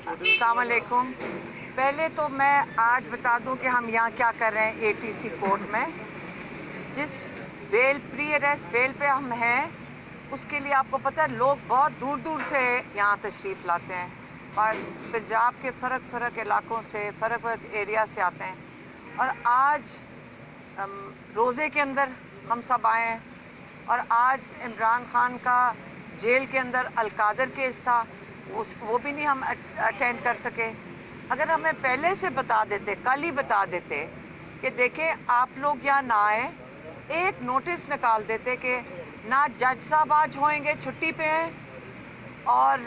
अस्सलाम वालेकुम। पहले तो मैं आज बता दूं कि हम यहाँ क्या कर रहे हैं एटीसी कोर्ट में। जिस बेल प्री अरेस्ट बेल पे हम हैं, उसके लिए आपको पता है लोग बहुत दूर दूर से यहाँ तशरीफ़ लाते हैं और पंजाब के फ़र्क इलाकों से फ़र्क एरिया से आते हैं। और आज रोज़े के अंदर हम सब आए हैं और आज इमरान खान का जेल के अंदर अलकादर केस था, वो भी नहीं हम अटेंड कर सके। अगर हमें पहले से बता देते, कल ही बता देते कि देखें आप लोग यहाँ ना आए, एक नोटिस निकाल देते कि ना जज साहब आज होंगे, छुट्टी पे हैं, और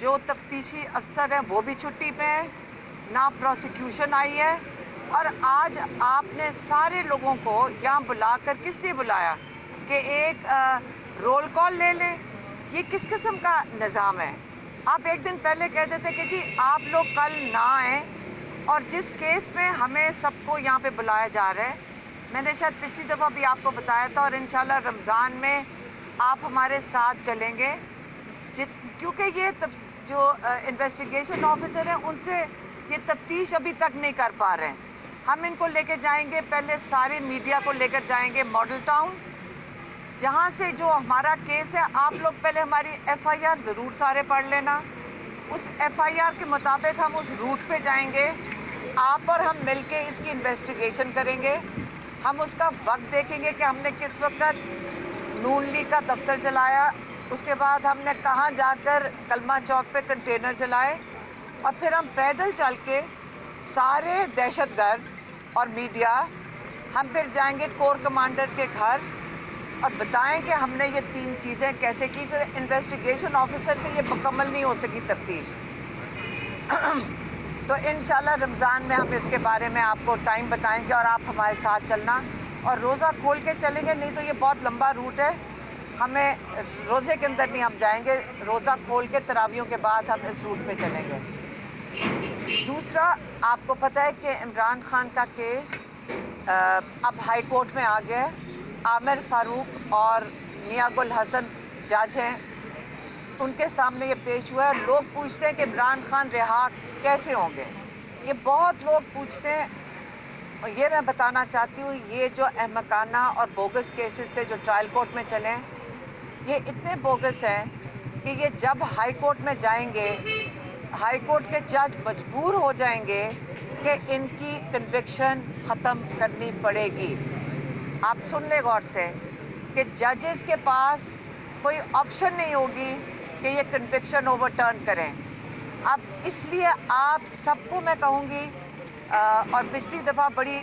जो तफ्तीशी अफसर हैं वो भी छुट्टी पे हैं, ना प्रोसिक्यूशन आई है, और आज आपने सारे लोगों को यहाँ बुलाकर किस लिए बुलाया कि एक रोल कॉल ले लें? ये किस किस्म का निज़ाम है? आप एक दिन पहले कह देते कि जी आप लोग कल ना आए, और जिस केस में हमें सबको यहाँ पे बुलाया जा रहा है, मैंने शायद पिछली दफ़ा भी आपको बताया था, और इंशाल्लाह रमज़ान में आप हमारे साथ चलेंगे, क्योंकि ये जो इन्वेस्टिगेशन ऑफिसर हैं उनसे ये तफ्तीश अभी तक नहीं कर पा रहे हैं। हम इनको लेके जाएंगे, पहले सारे मीडिया को लेकर जाएंगे मॉडल टाउन, जहाँ से जो हमारा केस है, आप लोग पहले हमारी एफआईआर ज़रूर सारे पढ़ लेना। उस एफआईआर के मुताबिक हम उस रूट पे जाएंगे, आप और हम मिलके इसकी इन्वेस्टिगेशन करेंगे। हम उसका वक्त देखेंगे कि हमने किस वक्त नून लीग का दफ्तर जलाया, उसके बाद हमने कहाँ जाकर कलमा चौक पे कंटेनर जलाए, और फिर हम पैदल चल के सारे दहशतगर्द और मीडिया, हम फिर जाएंगे कोर कमांडर के घर और बताएं कि हमने ये 3 चीज़ें कैसे की। इन्वेस्टिगेशन ऑफिसर से ये मुकम्मल नहीं हो सकी तफ्तीश। तो इंशाल्लाह रमज़ान में हम इसके बारे में आपको टाइम बताएंगे और आप हमारे साथ चलना, और रोज़ा खोल के चलेंगे, नहीं तो ये बहुत लंबा रूट है, हमें रोज़े के अंदर नहीं हम जाएंगे, रोज़ा खोल के तरावियों के बाद हम इस रूट पे चलेंगे। दूसरा, आपको पता है कि इमरान खान का केस अब हाई कोर्ट में आ गया है। आमिर फारूक और मियां गुल हसन जज हैं, उनके सामने ये पेश हुआ है। लोग पूछते हैं कि इमरान खान रिहा कैसे होंगे, ये बहुत लोग पूछते हैं, और ये मैं बताना चाहती हूँ, ये जो अहमकाना और बोगस केसेस थे जो ट्रायल कोर्ट में चले, ये इतने बोगस हैं कि ये जब हाई कोर्ट में जाएंगे, हाई कोर्ट के जज मजबूर हो जाएंगे कि इनकी कन्विक्शन ख़त्म करनी पड़ेगी। आप सुन ले गौर से कि जजेस के पास कोई ऑप्शन नहीं होगी कि ये कन्विक्शन ओवरटर्न करें। अब इसलिए आप सबको मैं कहूँगी, और पिछली दफ़ा बड़ी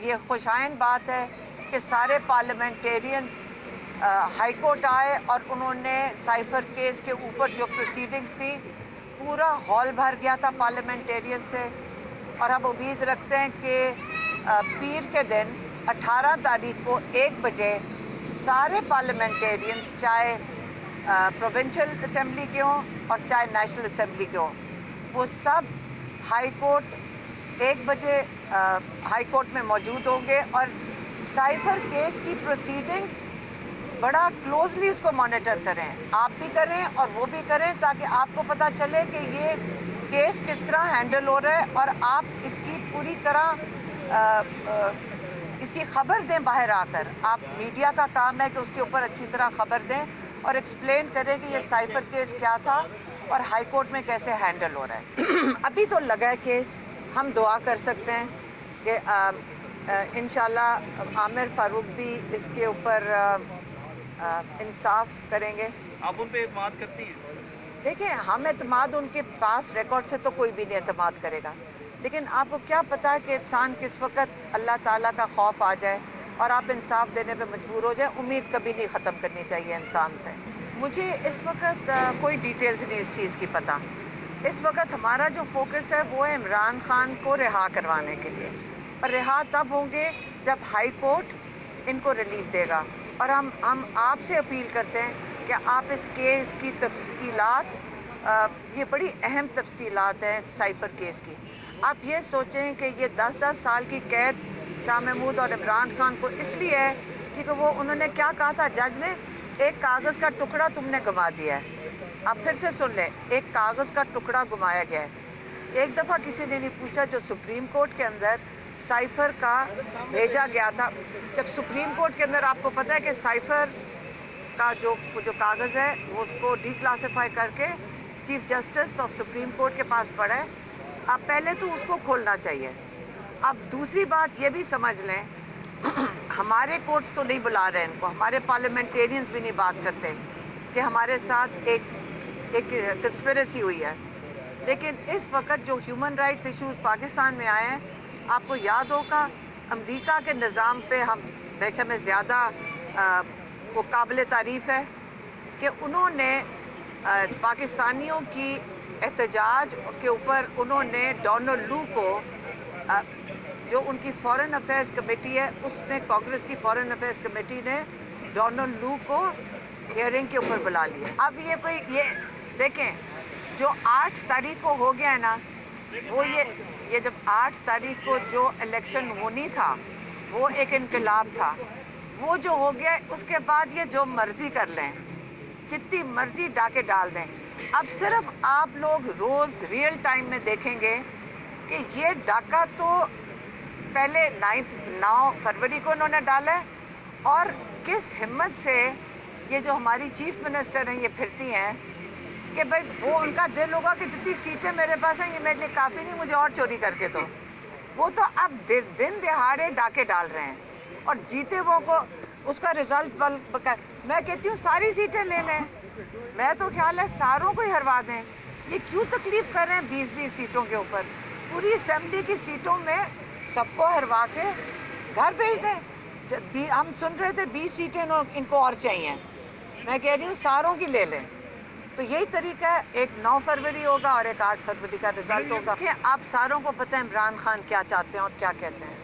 ये खुशाइन बात है कि सारे पार्लियामेंटेरियंस हाई कोर्ट आए और उन्होंने साइफर केस के ऊपर जो प्रोसीडिंग्स थी, पूरा हॉल भर गया था पार्लियामेंटेरियन से, और हम उम्मीद रखते हैं कि पीर के दिन 18 तारीख को 1 बजे सारे पार्लियामेंटेरियंस, चाहे प्रोविंशियल असेंबली के हों और चाहे नेशनल असेंबली के हों, वो सब हाई कोर्ट 1 बजे हाई कोर्ट में मौजूद होंगे, और साइफर केस की प्रोसीडिंग्स बड़ा क्लोजली इसको मॉनिटर करें, आप भी करें और वो भी करें, ताकि आपको पता चले कि ये केस किस तरह हैंडल हो रहा है, और आप इसकी पूरी तरह इसकी खबर दें बाहर आकर। आप मीडिया का काम है कि उसके ऊपर अच्छी तरह खबर दें और एक्सप्लेन करें कि ये साइफर केस क्या था और हाई कोर्ट में कैसे हैंडल हो रहा है। अभी तो लगा है केस, हम दुआ कर सकते हैं कि इंशाल्लाह आमिर फारूक भी इसके ऊपर इंसाफ करेंगे। आप उन पे एतमाद करती हैं? देखिए, हम एतमाद, उनके पास रिकॉर्ड से तो कोई भी नहीं एतमाद करेगा, लेकिन आपको क्या पता है कि इंसान किस वक्त अल्लाह ताला का खौफ आ जाए और आप इंसाफ देने पे मजबूर हो जाए। उम्मीद कभी नहीं ख़त्म करनी चाहिए इंसान से। मुझे इस वक्त कोई डिटेल्स नहीं इस चीज़ की पता। इस वक्त हमारा जो फोकस है वो है इमरान खान को रिहा करवाने के लिए, और रिहा तब होंगे जब हाई कोर्ट इनको रिलीफ देगा। और हम आपसे अपील करते हैं कि आप इस केस की तफसीलात, ये बड़ी अहम तफसीलात हैं साइफर केस की, आप ये सोचें कि ये 10-10 साल की कैद शाह महमूद और इमरान खान को इसलिए है क्योंकि वो, उन्होंने क्या कहा था जज ने, एक कागज़ का टुकड़ा तुमने गंवा दिया है। आप फिर से सुन लें, एक कागज़ का टुकड़ा गुमाया गया है। ایک دفعہ کسی نے نہیں پوچھا جو سپریم کورٹ کے اندر سائفر کا بھیجا گیا تھا. جب سپریم کورٹ کے اندر آپ کو پتا ہے کہ سائفر کا جو کاغذ ہے وہ اس کو ڈی کلاسیفائی کر کے chief justice of supreme court کے پاس پڑا ہے. اب پہلے تو اس کو کھولنا چاہیے. اب دوسری بات یہ بھی سمجھ لیں ہمارے کورٹس تو نہیں بلا رہے ان کو, ہمارے پارلیمنٹیرینز بھی نہیں بات کرتے کہ ہمارے ساتھ ایک کنسپریسی ہوئی ہے. لیکن اس وقت جو ہیومن رائٹس ایشوز پاکستان میں آئے ہیں, آپ کو یاد ہوگا امریکہ کے نظام پہ ہم دیکھیں میں زیادہ وہ قابل تعریف ہے کہ انہوں نے پاکستانیوں کی احتجاج کے اوپر انہوں نے ڈونلڈ لو کو, جو ان کی فارن افیئرز کمیٹی ہے, اس نے کانگریس کی فارن افیئرز کمیٹی نے ڈونلڈ لو کو ہیئرنگ کے اوپر بلا لیا. اب یہ دیکھیں جو 8 تاریخ کو ہو گیا ہے نا, وہ یہ جب 8 تاریخ کو جو الیکشن ہونی تھا وہ ایک انقلاب تھا. وہ جو ہو گیا اس کے بعد یہ جو مرضی کر لیں, جتنی مرضی ڈاکے ڈال دیں. اب صرف آپ لوگ روز ریئل ٹائم میں دیکھیں گے کہ یہ ڈاکہ تو پہلے 9 فروری کو انہوں نے ڈالا ہے, اور کس ہمت سے یہ جو ہماری چیف منسٹر ہیں یہ پھرتی ہیں کہ بھائی وہ ان کا دل ہوگا کہ جتنی سیٹیں میرے پاس ہیں یہ میرے لیے کافی نہیں, مجھے اور چوری کر کے دو. وہ تو اب دن دہاڑے ڈاکے ڈال رہے ہیں اور جیتے وہ کو اس کا رزلٹ میں کہتی ہوں ساری سیٹیں لے لیں. میں تو خیال ہے ساروں کو ہی ہروا دیں. یہ کیوں تکلیف کر رہے ہیں 20 سیٹوں کے اوپر؟ پوری اسمبلی کی سیٹوں میں سب کو ہروا کے گھر بھیج دیں. ہم سن رہے تھے 20 سیٹیں ان کو اور چاہیے, میں کہہ رہی ہوں ساروں کی لے لیں. تو یہی طریقہ ہے, ایک 9 فروری ہوگا اور ایک 8 فروری کا رزلٹ ہوگا. کہ آپ ساروں کو پتہ ہے عمران خان کیا چاہتے ہیں اور کیا کہتے ہیں.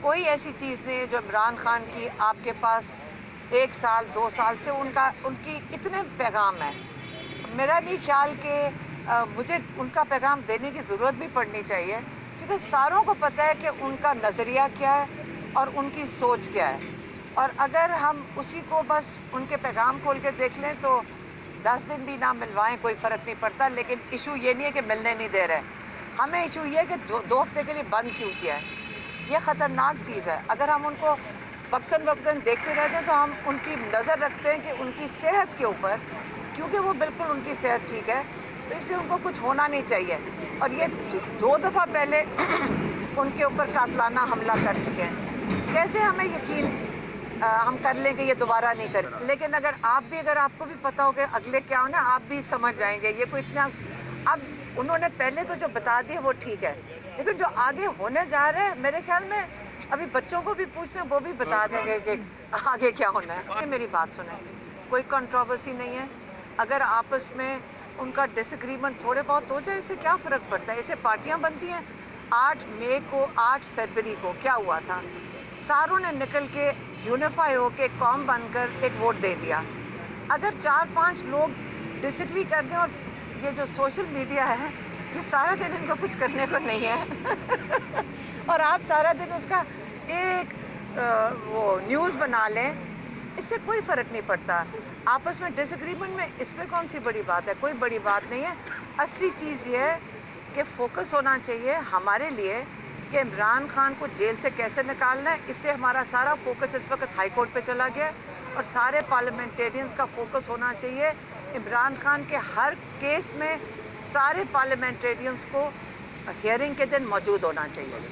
کوئی ایسی چیز نہیں ہے جو عمران خان کی آپ کے پاس 1 سال 2 سال سے ان کی اتنے پیغام ہیں. میرا نہیں خیال کہ مجھے ان کا پیغام دینے کی ضرورت بھی پڑنی چاہیے, کیونکہ ساروں کو پتہ ہے کہ ان کا نظریہ کیا ہے اور ان کی سوچ کیا ہے. اور اگر ہم اسی کو بس ان کے پیغام کھول کے دیکھ لیں تو 10 دن بھی نہ ملوائیں کوئی فرق نہیں پڑتا. لیکن ایشو یہ نہیں ہے کہ ملنے نہیں دے رہے, ہمیں ایشو یہ ہے کہ 2 ہفتے کے لیے بند کیوں کیا ہے. یہ خطرناک چیز ہے. اگر ہم ان کو وقتاً دیکھتے رہتے ہیں تو ہم ان کی نظر رکھتے ہیں کہ ان کی صحت کے اوپر, کیونکہ وہ بالکل ان کی صحت ٹھیک ہے تو اس سے ان کو کچھ ہونا نہیں چاہیے. اور یہ 2 دفعہ پہلے ان کے اوپر قاتلانہ حملہ کر چکے ہیں. کیسے ہمیں یقین ہم کر لیں کہ یہ دوبارہ نہیں کریں. لیکن اگر آپ کو بھی پتا ہو کہ اگلے کیا ہونا, آپ بھی سمجھ جائیں گے. یہ کوئی اتنا, اب انہوں نے پہلے تو جو بتا دیے وہ ٹھیک ہے, لیکن جو آگے ہونے جا رہے ہیں میرے خیال میں ابھی بچوں کو بھی پوچھیں وہ بھی بتا دیں گے کہ آگے کیا ہونا ہے. میری بات سنیں, کوئی کنٹروورسی نہیں ہے. اگر آپس میں ان کا ڈس ایگریمنٹ تھوڑے بہت ہو جائے, اسے کیا فرق پڑتا ہے؟ اسے پارٹیاں بنتی ہیں. 8 مئی کو 8 فروری کو کیا ہوا تھا؟ ساروں نے نکل کے یونیفائی ہو کے قوم بن کر ایک ووٹ دے دیا. اگر 4-5 لوگ ڈس ایگری کر دیں, اور یہ جو سوشل میڈیا ہے یہ سارا دن ان کو کچھ کرنے کو نہیں ہے اور آپ سارا دن اس کا ایک وہ نیوز بنا لیں, اس سے کوئی فرق نہیں پڑتا. آپس میں ڈس ایگریمنٹ میں اس میں کون سی بڑی بات ہے؟ کوئی بڑی بات نہیں ہے. اصلی چیز یہ ہے کہ فوکس ہونا چاہیے ہمارے لیے کہ عمران خان کو جیل سے کیسے نکالنا ہے. اس لیے ہمارا سارا فوکس اس وقت ہائی کورٹ پہ چلا گیا, اور سارے پارلیمنٹیرینز کا فوکس ہونا چاہیے عمران خان کے ہر کیس میں سارے پارلیمنٹیرینز کو ہیئرنگ کے دن موجود ہونا چاہیے.